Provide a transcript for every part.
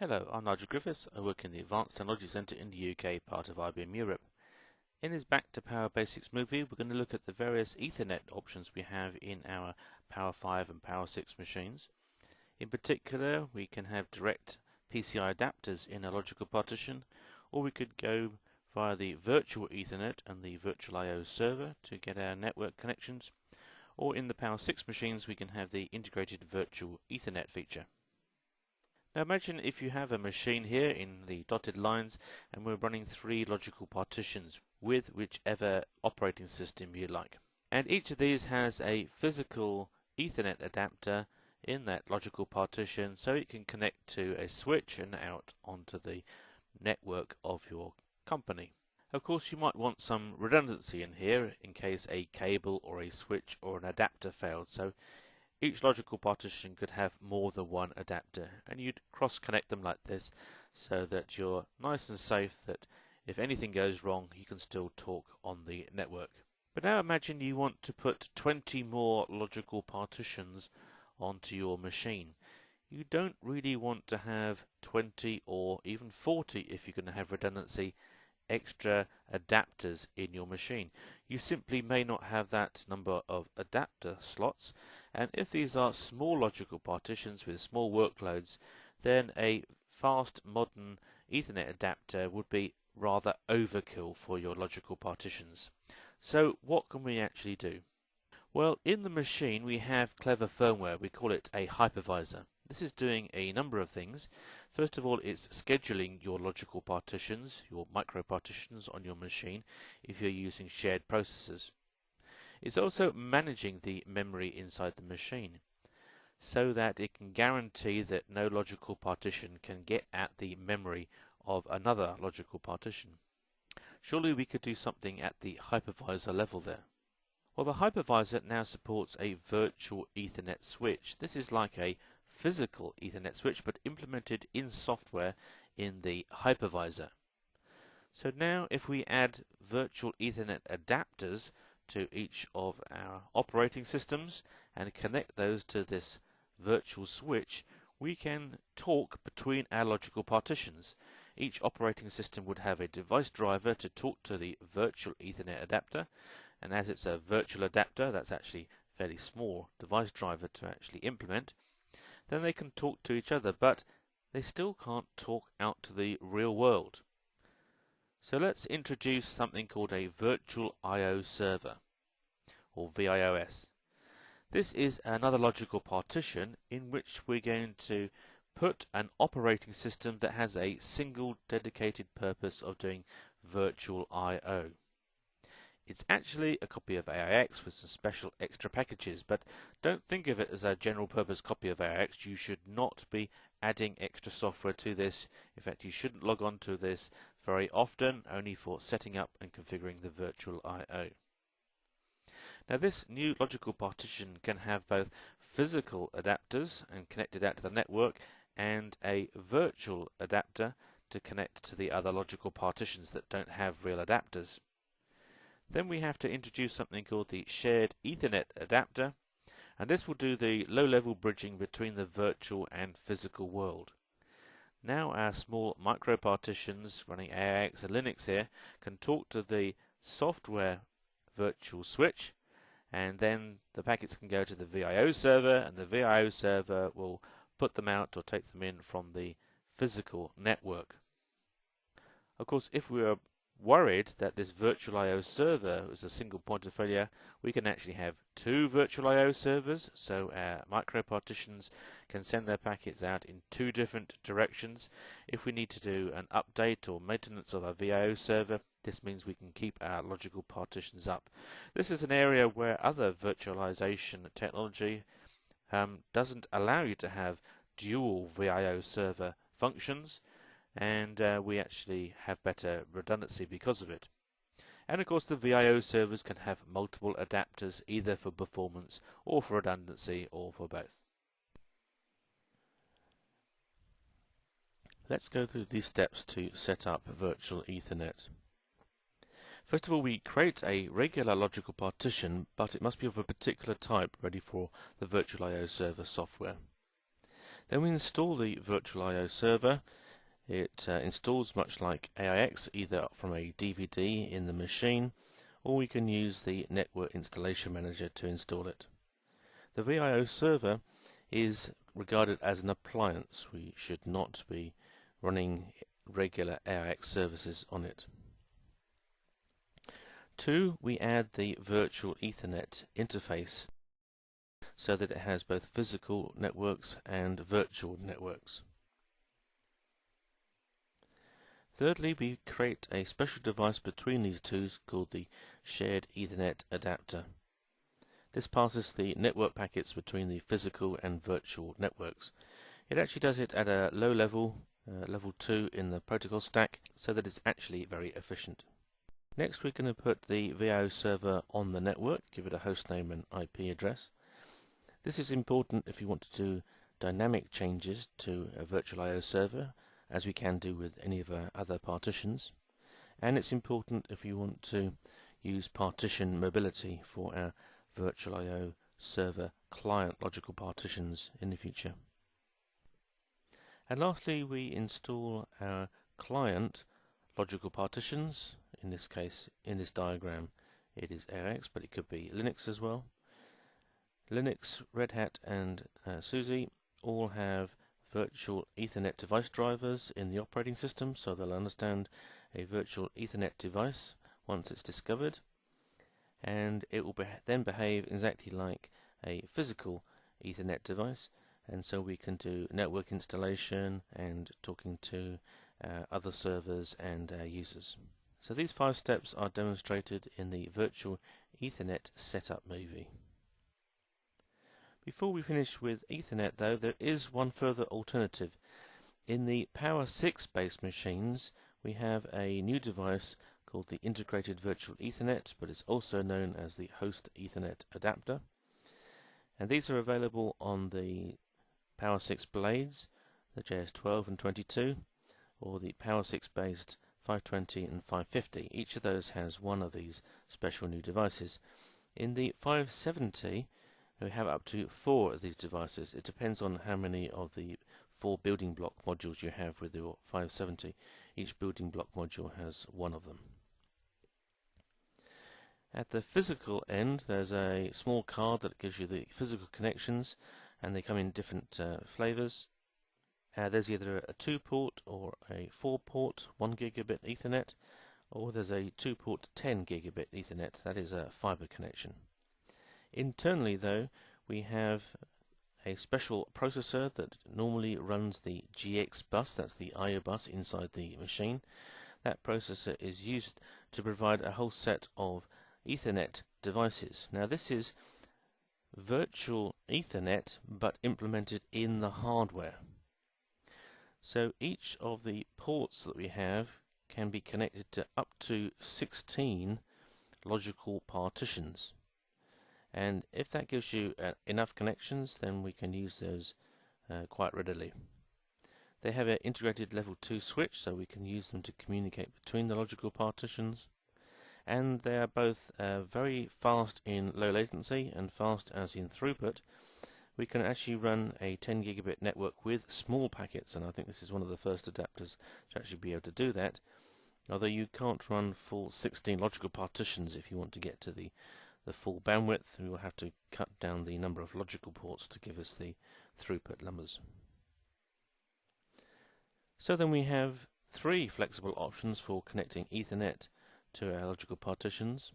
Hello, I'm Nigel Griffiths. I work in the Advanced Technology Centre in the UK, part of IBM Europe. In this Back to PowerBasics movie, we're going to look at the various Ethernet options we have in our Power 5 and Power 6 machines. In particular, we can have direct PCI adapters in a logical partition, or we could go via the virtual Ethernet and the virtual I/O server to get our network connections, or in the Power 6 machines we can have the integrated virtual Ethernet feature. Now imagine if you have a machine here in the dotted lines and we're running 3 logical partitions with whichever operating system you like. And each of these has a physical Ethernet adapter in that logical partition so it can connect to a switch and out onto the network of your company. Of course, you might want some redundancy in here in case a cable or a switch or an adapter failed. So each logical partition could have more than one adapter, and you'd cross-connect them like this so that you're nice and safe that if anything goes wrong you can still talk on the network. But now imagine you want to put 20 more logical partitions onto your machine. You don't really want to have 20 or even 40, if you're going to have redundancy, extra adapters in your machine. You simply may not have that number of adapter slots, and if these are small logical partitions with small workloads, then a fast modern Ethernet adapter would be rather overkill for your logical partitions. So what can we actually do? Well, in the machine we have clever firmware. We call it a hypervisor. This is doing a number of things. First of all, it's scheduling your logical partitions, your micro partitions on your machine if you're using shared processors. It's also managing the memory inside the machine so that it can guarantee that no logical partition can get at the memory of another logical partition. Surely we could do something at the hypervisor level there. Well, the hypervisor now supports a virtual Ethernet switch. This is like a physical Ethernet switch but implemented in software in the hypervisor. So now if we add virtual Ethernet adapters to each of our operating systems and connect those to this virtual switch, we can talk between our logical partitions. Each operating system would have a device driver to talk to the virtual Ethernet adapter, and as it's a virtual adapter, that's actually a fairly small device driver to actually implement. Then they can talk to each other, but they still can't talk out to the real world. So let's introduce something called a virtual I/O server, or VIOS. This is another logical partition in which we're going to put an operating system that has a single dedicated purpose of doing virtual I/O. It's actually a copy of AIX with some special extra packages, but don't think of it as a general purpose copy of AIX. You should not be adding extra software to this. In fact, you shouldn't log on to this very often, only for setting up and configuring the virtual I/O. Now this new logical partition can have both physical adapters and connect it out to the network, and a virtual adapter to connect to the other logical partitions that don't have real adapters. Then we have to introduce something called the shared Ethernet adapter, and this will do the low-level bridging between the virtual and physical world. Now our small micro partitions running AIX and Linux here can talk to the software virtual switch, and then the packets can go to the VIO server, and the VIO server will put them out or take them in from the physical network. Of course, if we are worried that this virtual I/O server is a single point of failure, we can actually have 2 virtual I/O servers, so our micro partitions can send their packets out in 2 different directions. If we need to do an update or maintenance of our VIO server, this means we can keep our logical partitions up. This is an area where other virtualization technology doesn't allow you to have dual VIO server functions, and we actually have better redundancy because of it. And of course the VIO servers can have multiple adapters, either for performance or for redundancy or for both. Let's go through these steps to set up virtual Ethernet. First of all, we create a regular logical partition, but it must be of a particular type ready for the virtual I/O server software. Then we install the virtual I/O server. It installs much like AIX, either from a DVD in the machine, or we can use the Network Installation Manager to install it. The VIO server is regarded as an appliance. We should not be running regular AIX services on it. 2. We add the virtual Ethernet interface so that it has both physical networks and virtual networks. Thirdly, we create a special device between these two called the Shared Ethernet Adapter. This passes the network packets between the physical and virtual networks. It actually does it at a low level, level 2 in the protocol stack, so that it's actually very efficient. Next, we're going to put the VIO server on the network, give it a host name and IP address. This is important if you want to do dynamic changes to a virtual I/O server, as we can do with any of our other partitions. And it's important if you want to use partition mobility for our virtual I/O server client logical partitions in the future. And lastly, we install our client logical partitions. In this case, in this diagram, it is AIX, but it could be Linux as well. Linux, Red Hat and SUSE all have virtual Ethernet device drivers in the operating system, so they'll understand a virtual Ethernet device once it's discovered, and it will then behave exactly like a physical Ethernet device, and so we can do network installation and talking to other servers and users. So these 5 steps are demonstrated in the virtual Ethernet setup movie. Before we finish with Ethernet though, there is one further alternative. In the Power 6 based machines we have a new device called the Integrated Virtual Ethernet, but it's also known as the Host Ethernet Adapter. And these are available on the Power 6 blades, the JS12 and 22, or the Power 6 based 520 and 550. Each of those has one of these special new devices. In the 570 we have up to 4 of these devices. It depends on how many of the 4 building block modules you have with your 570. Each building block module has one of them. At the physical end there's a small card that gives you the physical connections, and they come in different flavors. There's either a 2-port or a 4-port 1 gigabit Ethernet, or there's a 2-port 10 gigabit Ethernet, that is a fiber connection. Internally though, we have a special processor that normally runs the GX bus, that's the I/O bus inside the machine. That processor is used to provide a whole set of Ethernet devices. Now this is virtual Ethernet but implemented in the hardware. So each of the ports that we have can be connected to up to 16 logical partitions. And if that gives you enough connections, then we can use those quite readily. They have an integrated level 2 switch, so we can use them to communicate between the logical partitions. And they are both very fast in low latency and fast as in throughput. We can actually run a 10 gigabit network with small packets, and I think this is one of the first adapters to actually be able to do that. Although you can't run full 16 logical partitions if you want to get to the full bandwidth. We will have to cut down the number of logical ports to give us the throughput numbers. So then we have 3 flexible options for connecting Ethernet to our logical partitions.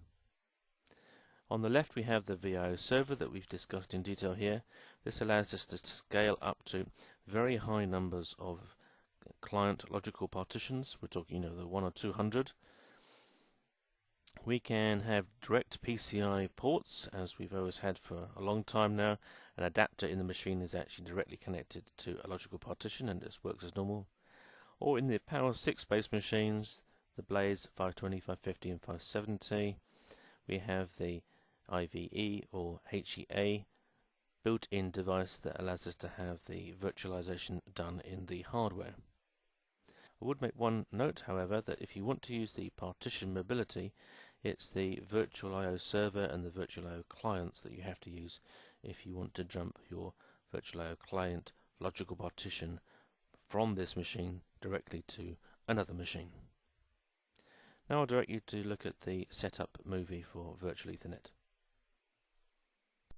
On the left we have the VIO server that we've discussed in detail here. This allows us to scale up to very high numbers of client logical partitions. We're talking, the 1 or 200. We can have direct PCI ports, as we've always had for a long time now. An adapter in the machine is actually directly connected to a logical partition and this works as normal. Or in the Power 6 based machines, the blades 520, 550 and 570, we have the IVE or HEA built-in device that allows us to have the virtualization done in the hardware. I would make one note, however, that if you want to use the partition mobility, it's the virtual I/O server and the virtual I/O clients that you have to use if you want to jump your virtual I/O client logical partition from this machine directly to another machine. Now I'll direct you to look at the setup movie for Virtual Ethernet.